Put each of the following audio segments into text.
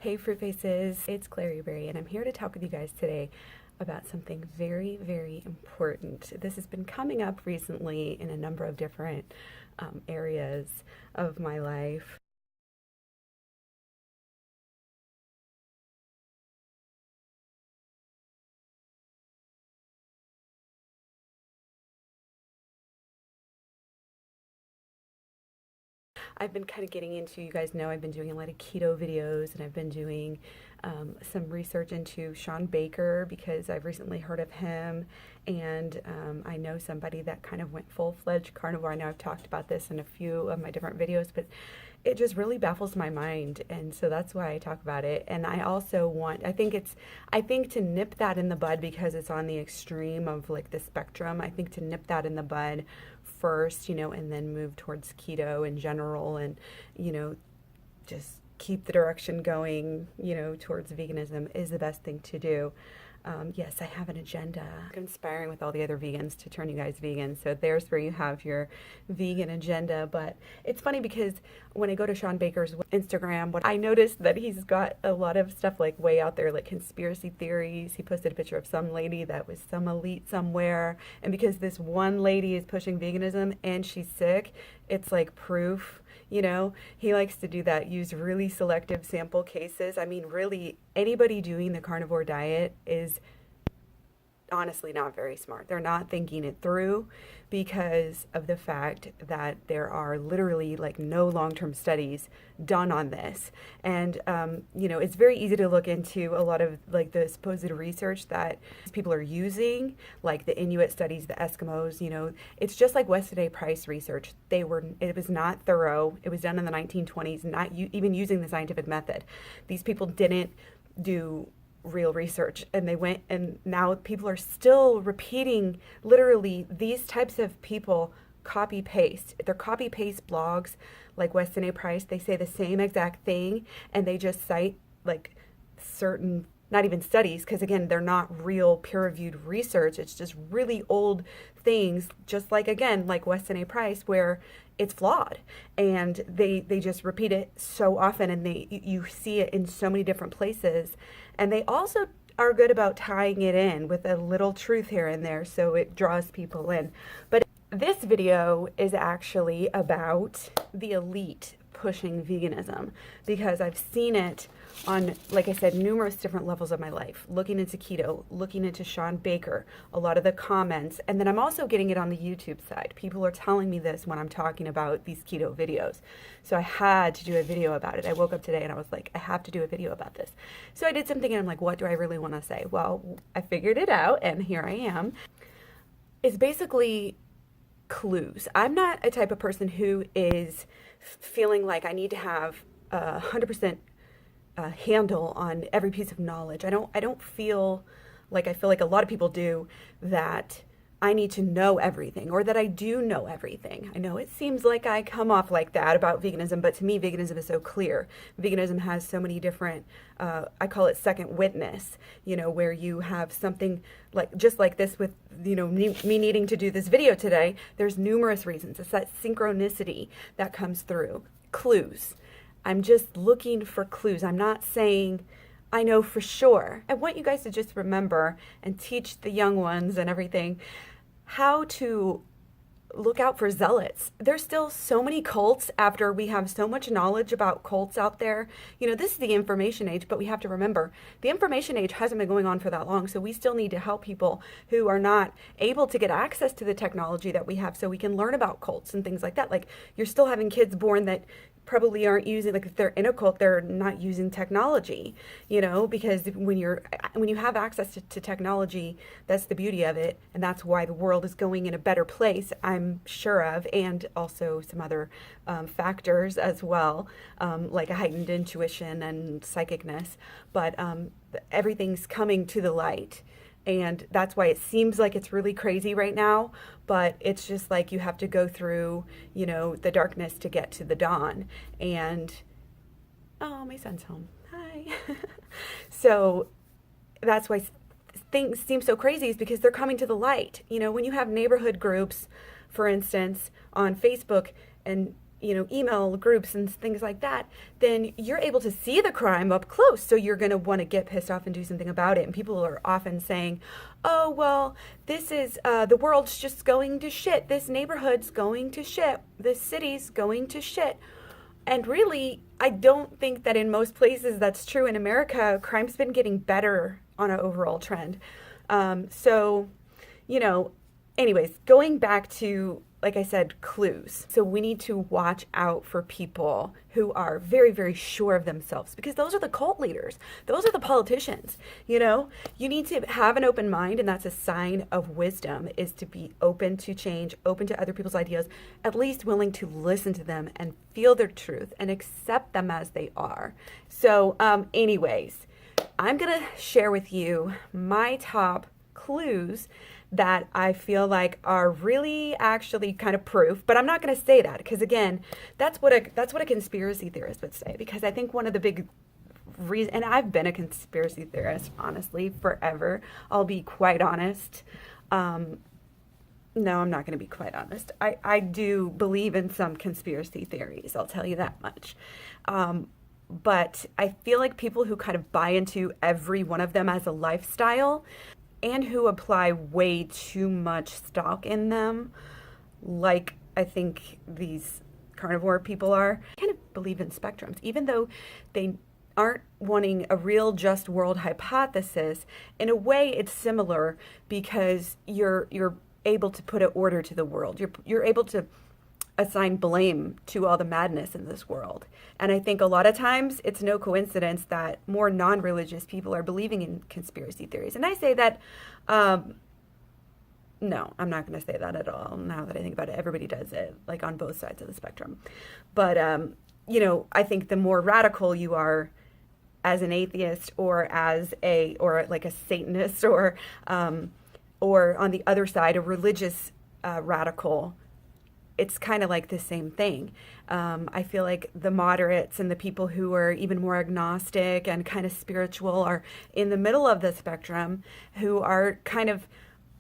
Hey Fruit Faces, it's KlaireeBerry and I'm here to talk with you guys today about something very, very important. This has been coming up recently in a number of different areas of my life. I've been kind of getting into, you guys know I've been doing a lot of keto videos and I've been doing some research into Sean Baker because I've recently heard of him and I know somebody that kind of went full-fledged carnivore. I know I've talked about this in a few of my different videos, but it just really baffles my mind, and so that's why I talk about it. And I also want, I think to nip that in the bud because it's on the extreme of like the spectrum. I think to nip that in the bud first, and then move towards keto in general, and just keep the direction going, towards veganism is the best thing to do. Yes, I have an agenda. I'm conspiring with all the other vegans to turn you guys vegan. So there's where you have your vegan agenda. But it's funny because when I go to Sean Baker's Instagram, I noticed that he's got a lot of stuff like way out there, like conspiracy theories. He posted a picture of some lady that was some elite somewhere. And because this one lady is pushing veganism and she's sick, it's like proof. He likes to do that, use really selective sample cases. I mean, really, anybody doing the carnivore diet is honestly not very smart. They're not thinking it through because of the fact that there are literally like no long-term studies done on this. And, it's very easy to look into a lot of like the supposed research that people are using, like the Inuit studies, the Eskimos, it's just like Weston A. Price research. It was not thorough. It was done in the 1920s, not even using the scientific method. These people didn't do real research, and they went, and now people are still repeating literally these types of people copy paste. They're copy paste blogs like Weston A. Price. They say the same exact thing and they just cite like certain, not even studies, because again, they're not real peer-reviewed research. It's just really old things, just like, again, like Weston A. Price, where it's flawed, and they just repeat it so often, and you see it in so many different places. And they also are good about tying it in with a little truth here and there, so it draws people in. But this video is actually about the elite pushing veganism, because I've seen it on, like I said, numerous different levels of my life, looking into keto, looking into Sean Baker, a lot of the comments, and then I'm also getting it on the YouTube side. People are telling me this when I'm talking about these keto videos. So I had to do a video about it. I woke up today and I was like, I have to do a video about this. So I did something and I'm like, what do I really want to say? Well, I figured it out and here I am. It's basically clues. I'm not a type of person who is feeling like I need to have 100% handle on every piece of knowledge. I don't feel like, I feel like a lot of people do, that I need to know everything or that I do know everything. I know it seems like I come off like that about veganism, but to me, veganism is so clear. Veganism has so many different, I call it second witness, where you have something like, just like this with, me needing to do this video today. There's numerous reasons. It's that synchronicity that comes through. Clues. I'm just looking for clues. I'm not saying I know for sure. I want you guys to just remember and teach the young ones and everything how to look out for zealots. There's still so many cults after we have so much knowledge about cults out there. This is the information age, but we have to remember the information age hasn't been going on for that long. So we still need to help people who are not able to get access to the technology that we have so we can learn about cults and things like that. Like, you're still having kids born that probably aren't using, like if they're in a cult, they're not using technology, because when you have access to technology, that's the beauty of it. And that's why the world is going in a better place, I'm sure of, and also some other factors as well, like a heightened intuition and psychicness. But everything's coming to the light. And that's why it seems like it's really crazy right now, but it's just like you have to go through, the darkness to get to the dawn. And, oh, my son's home. Hi. So that's why things seem so crazy, is because they're coming to the light. When you have neighborhood groups, for instance, on Facebook, and email groups and things like that, then you're able to see the crime up close. So you're going to want to get pissed off and do something about it. And people are often saying, oh, well, this is, the world's just going to shit. This neighborhood's going to shit. This city's going to shit. And really, I don't think that in most places that's true. In America, crime's been getting better on an overall trend. Anyways, going back to, like I said, clues. So we need to watch out for people who are very, very sure of themselves, because those are the cult leaders. Those are the politicians. You need to have an open mind, and that's a sign of wisdom, is to be open to change, open to other people's ideas, at least willing to listen to them and feel their truth and accept them as they are. So anyways, I'm going to share with you my top clues that I feel like are really actually kind of proof, but I'm not going to say that because, again, that's what a conspiracy theorist would say, because I think one of the big reasons, and I've been a conspiracy theorist, honestly, forever. I'll be quite honest. No, I'm not going to be quite honest. I do believe in some conspiracy theories, I'll tell you that much. But I feel like people who kind of buy into every one of them as a lifestyle, and who apply way too much stock in them, like I think these carnivore people are, kind of believe in spectrums, even though they aren't wanting a real just world hypothesis. In a way, it's similar, because you're able to put an order to the world. You're able to assign blame to all the madness in this world. And I think a lot of times it's no coincidence that more non-religious people are believing in conspiracy theories. And I say that, no, I'm not going to say that at all. Now that I think about it, everybody does it, like on both sides of the spectrum. But, I think the more radical you are as an atheist, or like a Satanist, or on the other side, a religious radical, it's kind of like the same thing. I feel like the moderates and the people who are even more agnostic and kind of spiritual are in the middle of the spectrum, who are kind of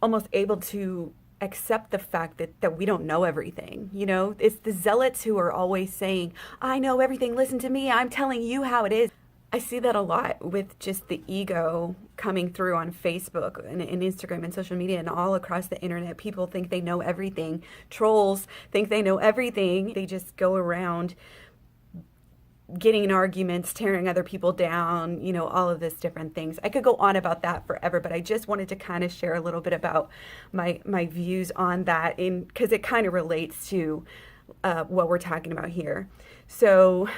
almost able to accept the fact that we don't know everything. It's the zealots who are always saying, I know everything, listen to me, I'm telling you how it is. I see that a lot with just the ego coming through on Facebook and Instagram and social media and all across the internet. People think they know everything. Trolls think they know everything. They just go around getting in arguments, tearing other people down, all of this different things. I could go on about that forever, but I just wanted to kind of share a little bit about my views on that, because it kind of relates to what we're talking about here. So,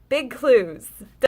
big clues.